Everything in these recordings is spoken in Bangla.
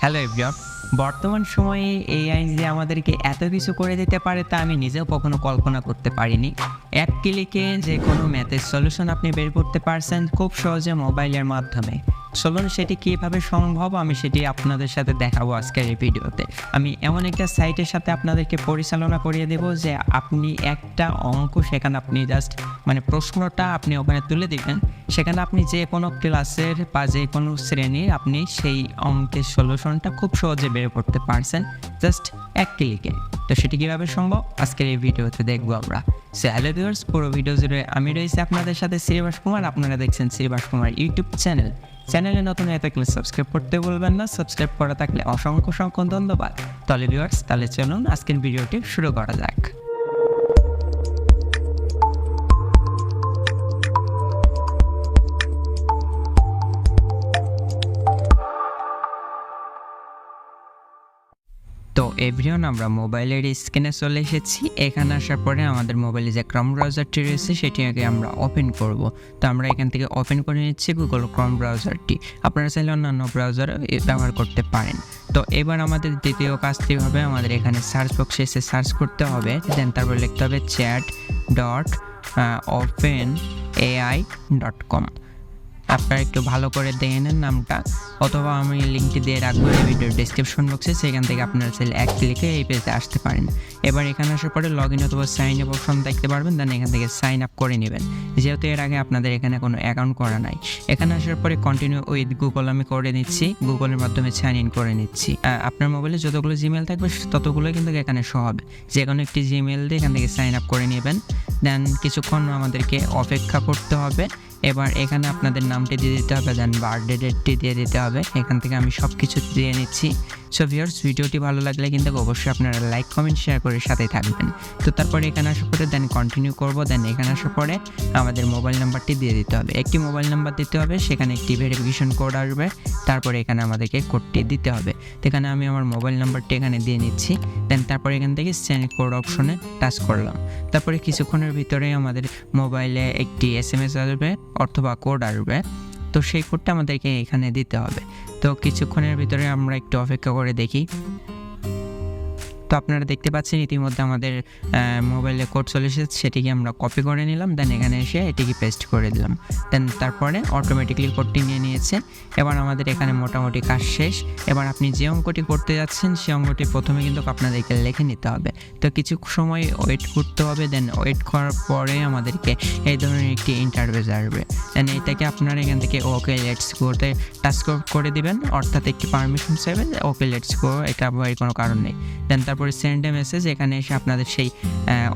হ্যালো এভরিওয়ান, বর্তমান সময়ে এআই যে আমাদেরকে এত কিছু করে দিতে পারে তা আমি নিজেও কখনো কল্পনা করতে পারিনি। এক ক্লিকে যে কোনো ম্যাথের সলিউশন আপনি বের করতে পারছেন খুব সহজে মোবাইলের মাধ্যমে। চলুন সেটি কীভাবে সম্ভব আমি সেটি আপনাদের সাথে দেখাবো আজকের এই ভিডিওতে। আমি এমন একটা সাইটের সাথে আপনাদেরকে পরিচালনা করিয়ে দেব যে আপনি একটা অঙ্ক সেখানে আপনি জাস্ট প্রশ্নটা আপনি ওখানে তুলে দিবেন, সেখানে আপনি যে কোনো ক্লাসের বা যে কোনো শ্রেণীর আপনি সেই অঙ্কের সলিউশনটা খুব সহজে বের করতে পারছেন জাস্ট এক ক্লিকে। তো সেটি কীভাবে সম্ভব আজকের এই ভিডিওতে দেখবো আমরা। সো হ্যালো ভিউয়ার্স, পুরো ভিডিও জুড়ে আমি রয়েছি আপনাদের সাথে শ্রীবাস কুমার। আপনারা দেখছেন শ্রীবাস কুমার ইউটিউব চ্যানেলে নতুন হয়ে থাকলে সাবস্ক্রাইব করতে বলবেন না, সাবস্ক্রাইব করা থাকলে অসংখ্য ধন্যবাদ। তাহলে ভিউয়ার্স, তাহলে চলুন আজকের ভিডিওটি শুরু করা যাক। তো এভরিওয়ান, আমরা মোবাইলের স্ক্রিনে চলে এসেছি। এখানে আসার পরে আমাদের মোবাইলে যে ক্রম ব্রাউজারটি রয়েছে সেটি আগে আমরা ওপেন করব। তো আমরা এখান থেকে ওপেন করে নিচ্ছি গুগল ক্রম ব্রাউজারটি। আপনারা চাইলে অন্যান্য ব্রাউজার ব্যবহার করতে পারেন। তো এবার আমাদের দ্বিতীয় কাজটি হবে, আমাদের এখানে সার্চ বক্সে এসে সার্চ করতে হবে, দেন তারপর লিখতে হবে chat.openai.com। আপনারা একটু ভালো করে দেখে নেন নামটা, অথবা আমি লিঙ্কটি দিয়ে রাখবো এই ভিডিওর ডেসক্রিপশন বক্সে, সেখান থেকে আপনারা চাইলে এক ক্লিকে এই পেজে আসতে পারেন। এবার এখানে আসার পরে লগ ইন অথবা সাইন আপ অপশন দেখতে পারবেন, দেন এখান থেকে সাইন আপ করে নেবেন, যেহেতু এর আগে আপনাদের এখানে কোনো অ্যাকাউন্ট করা নাই। এখানে আসার পরে কন্টিনিউ উইথ গুগল আমি করে নিচ্ছি, গুগলের মাধ্যমে সাইন ইন করে নিচ্ছি। আপনার মোবাইলে যতগুলো জিমেল থাকবে ততগুলো কিন্তু এখানে শো হবে। যে কোনো একটি জিমেল দিয়ে এখান থেকে সাইন আপ করে নেবেন, দেন কিছুক্ষণ আমাদেরকে অপেক্ষা করতে হবে। এবার এখানে আপনাদের নামটি দিয়ে দিতে হবে, দেন বার্থডে ডেটটি দিয়ে দিতে হবে। এখান থেকে আমি সব কিছু দিয়ে নিচ্ছি। সো ভিউয়ার্স, ভিডিওটি ভালো লাগলে কিন্তু অবশ্যই আপনারা লাইক কমেন্ট শেয়ার করে সাথেই থাকবেন। তো তারপরে এখানে আসার পরে দেন কন্টিনিউ করব, দেন এখানে আসার পরে আমাদের মোবাইল নাম্বারটি দিয়ে দিতে হবে। একটি মোবাইল নাম্বার দিতে হবে, সেখানে একটি ভেরিফিকেশন কোড আসবে, তারপরে এখানে আমাদেরকে কোডটি দিতে হবে। তো এখানে আমি আমার মোবাইল নাম্বারটি এখানে দিয়ে নিচ্ছি, দেন তারপরে এখান থেকে সেন্ড কোড অপশনে টাচ করলাম। তারপরে কিছুক্ষণের ভিতরেই আমাদের মোবাইলে একটি SMS আসবে অথবা কোড আসবে। তো সেই কোডটা আমাদেরকে এখানে দিতে হবে। তো কিছুক্ষণের ভিতরে আমরা একটু অপেক্ষা করে দেখি। তো আপনারা দেখতে পাচ্ছেন ইতিমধ্যে আমাদের মোবাইলে কোড চলে এসেছে, সেটিকে আমরা কপি করে নিলাম, দেন এখানে এসে এটিকে পেস্ট করে দিলাম, দেন তারপরে অটোমেটিকলি কোডটি নিয়ে নিয়েছে। এবার আমাদের এখানে মোটামুটি কাজ শেষ। এবার আপনি যে অঙ্কটি করতে যাচ্ছেন সেই অঙ্কটি প্রথমে কিন্তু আপনাদেরকে লিখে নিতে হবে। তো কিছু সময় ওয়েট করতে হবে, দেন ওয়েট করার পরে আমাদেরকে এই ধরনের একটি ইন্টারফেস আসবে। দেন এটাকে আপনারা এখান থেকে ওকে লেটস গোতে টাচ করে দিবেন, অর্থাৎ একটি পারমিশন চাইবে ওকে লেটস গো, এটা কোনো কারণ নেই। দেন তারপরে সেন্ড এ মেসেজ, এখানে এসে আপনাদের সেই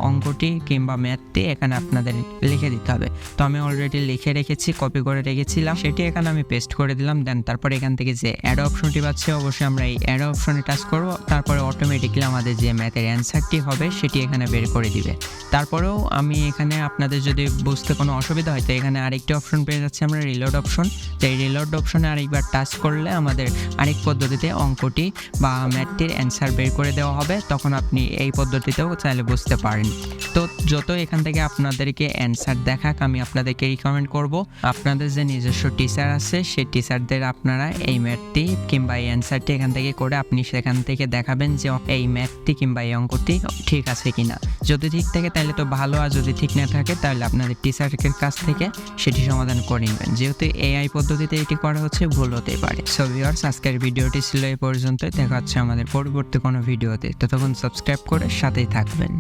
অঙ্কটি কিংবা ম্যাথটি এখানে আপনাদের লিখে দিতে হবে। তো আমি অলরেডি লিখে রেখেছি, কপি করে রেখেছিলাম, সেটি এখানে আমি পেস্ট করে দিলাম। দেন তারপরে এখান থেকে যে অ্যাড অপশনটি পাচ্ছে, অবশ্যই আমরা এই অ্যাড অপশনে টাচ করব। তারপরে অটোমেটিকলি আমাদের যে ম্যাথের অ্যান্সারটি হবে সেটি এখানে বের করে দিবে। তারপরেও আমি এখানে আপনাদের যদি বুঝতে কোনো অসুবিধা হয় তো এখানে আরেকটি অপশন পেয়ে যাচ্ছে আমরা, রিলোড অপশন। তো এই রিলোড অপশনে আরেকবার টাচ করলে আমাদের আরেক পদ্ধতিতে অঙ্কটি বা ম্যাথটির অ্যান্সার বের করে দেওয়া হবে। তখন আপনি এই পদ্ধতিতেও চাইলে বুঝতে পারেন। তো যত এখান থেকে আপনাদেরকে অ্যান্সার দেখাক, আমি আপনাদেরকে রিকমেন্ড করব আপনাদের যে নিজস্ব টিচার আছে সেই টিচারদের আপনারা এই ম্যাথটি কিংবা এই অ্যান্সারটি এখান থেকে করে আপনি সেখান থেকে দেখাবেন যে এই ম্যাথটি কিংবা এই অঙ্কটি ঠিক আছে কিনা। যদি ঠিক থাকে তাহলে তো ভালো, আর যদি ঠিক না থাকে তাহলে আপনাদের টিচারের কাছ থেকে সেটি সমাধান করে নেবেন। যেহেতু এআই পদ্ধতিতে এটি করা হচ্ছে, ভুল হতে পারে। সো ভিউয়ার্স, আজকের ভিডিওটি ছিল এই পর্যন্ত। দেখা হচ্ছে আমাদের পরবর্তী কোনো ভিডিওতে। ততক্ষণ সাবস্ক্রাইব করে সাথেই থাকবেন।